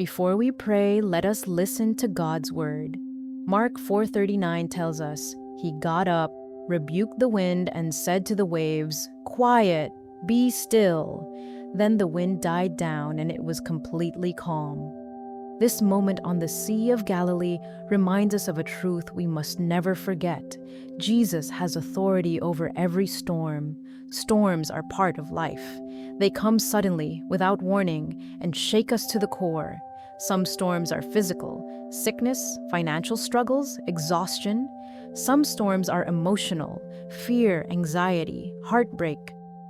Before we pray, let us listen to God's word. Mark 4:39 tells us, "He got up, rebuked the wind, and said to the waves, 'Quiet, be still.' Then the wind died down and it was completely calm." This moment on the Sea of Galilee reminds us of a truth we must never forget. Jesus has authority over every storm. Storms are part of life. They come suddenly, without warning, and shake us to the core. Some storms are physical: sickness, financial struggles, exhaustion. Some storms are emotional: fear, anxiety, heartbreak.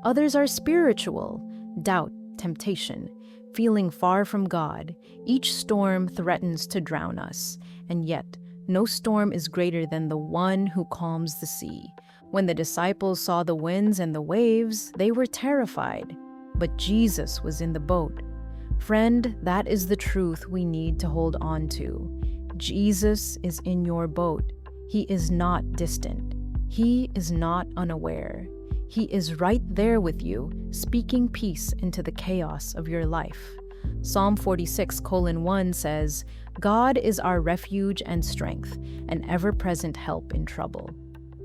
Others are spiritual: doubt, temptation, feeling far from God. Each storm threatens to drown us, and yet no storm is greater than the one who calms the sea. When the disciples saw the winds and the waves, they were terrified, but Jesus was in the boat. Friend, that is the truth we need to hold on to. Jesus is in your boat. He is not distant. He is not unaware. He is right there with you, speaking peace into the chaos of your life. Psalm 46:1 says, "God is our refuge and strength, an ever-present help in trouble."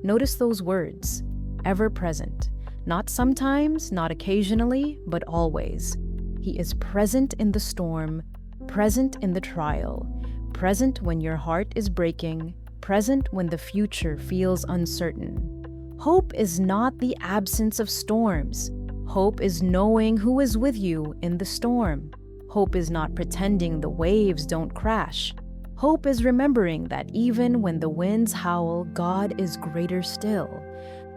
Notice those words, ever-present. Not sometimes, not occasionally, but always. He is present in the storm, present in the trial, present when your heart is breaking, present when the future feels uncertain. Hope is not the absence of storms. Hope is knowing who is with you in the storm. Hope is not pretending the waves don't crash. Hope is remembering that even when the winds howl, God is greater still.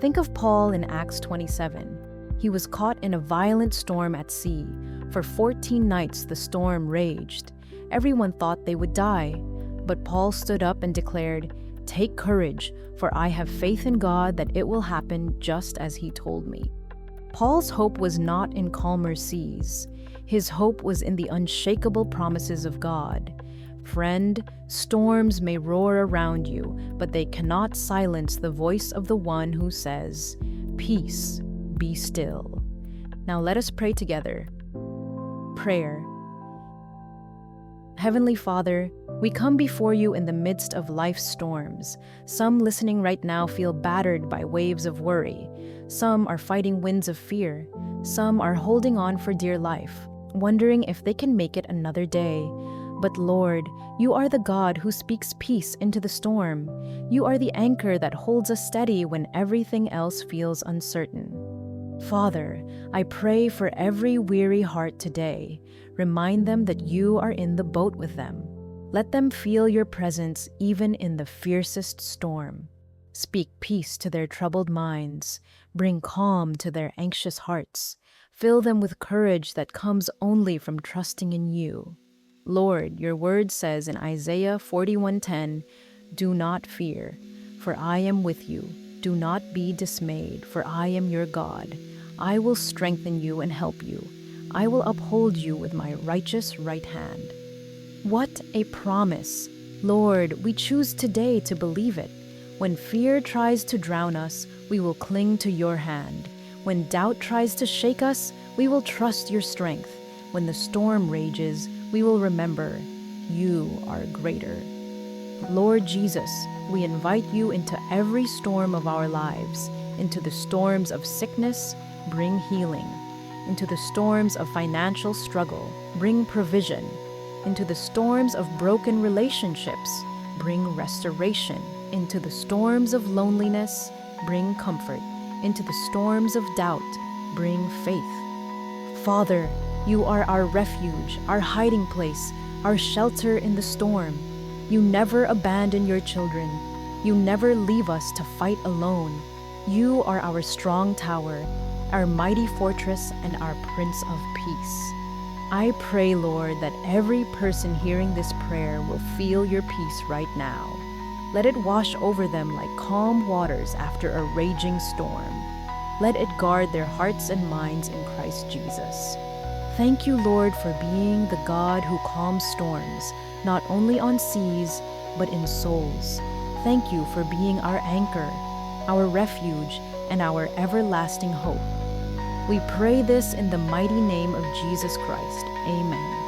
Think of Paul in Acts 27. He was caught in a violent storm at sea. For 14 nights the storm raged. Everyone thought they would die. But Paul stood up and declared, "Take courage, for I have faith in God that it will happen just as he told me." Paul's hope was not in calmer seas. His hope was in the unshakable promises of God. Friend, storms may roar around you, but they cannot silence the voice of the one who says, "Peace, be still." Now let us pray together. Prayer. Heavenly Father, we come before you in the midst of life's storms. Some listening right now feel battered by waves of worry. Some are fighting winds of fear. Some are holding on for dear life, wondering if they can make it another day. But Lord, you are the God who speaks peace into the storm. You are the anchor that holds us steady when everything else feels uncertain. Father, I pray for every weary heart today. Remind them that you are in the boat with them. Let them feel your presence even in the fiercest storm. Speak peace to their troubled minds. Bring calm to their anxious hearts. Fill them with courage that comes only from trusting in you. Lord, your word says in Isaiah 41:10, "Do not fear, for I am with you. Do not be dismayed, for I am your God. I will strengthen you and help you. I will uphold you with my righteous right hand." What a promise! Lord, we choose today to believe it. When fear tries to drown us, we will cling to your hand. When doubt tries to shake us, we will trust your strength. When the storm rages, we will remember you are greater. Lord Jesus, we invite you into every storm of our lives. Into the storms of sickness, bring healing. Into the storms of financial struggle, bring provision. Into the storms of broken relationships, bring restoration. Into the storms of loneliness, bring comfort. Into the storms of doubt, bring faith. Father, you are our refuge, our hiding place, our shelter in the storm. You never abandon your children. You never leave us to fight alone. You are our strong tower, our mighty fortress, and our Prince of Peace. I pray, Lord, that every person hearing this prayer will feel your peace right now. Let it wash over them like calm waters after a raging storm. Let it guard their hearts and minds in Christ Jesus. Thank you, Lord, for being the God who calms storms, not only on seas, but in souls. Thank you for being our anchor, our refuge, and our everlasting hope. We pray this in the mighty name of Jesus Christ. Amen.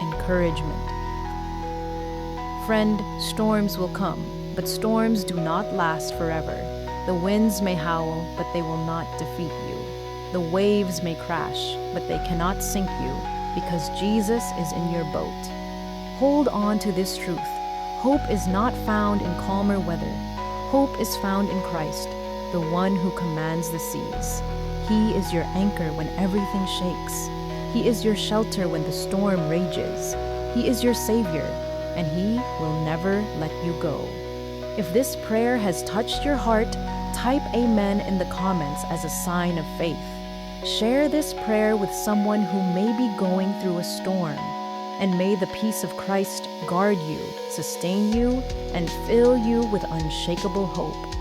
encouragement. Friend, storms will come, but storms do not last forever. The winds may howl, but they will not defeat you. The waves may crash, but they cannot sink you, because Jesus is in your boat. Hold on to this truth. Hope is not found in calmer weather. Hope is found in Christ, the one who commands the seas. He is your anchor when everything shakes. He is your shelter when the storm rages. He is your Savior, and He will never let you go. If this prayer has touched your heart, type Amen in the comments as a sign of faith. Share this prayer with someone who may be going through a storm, and may the peace of Christ guard you, sustain you, and fill you with unshakable hope.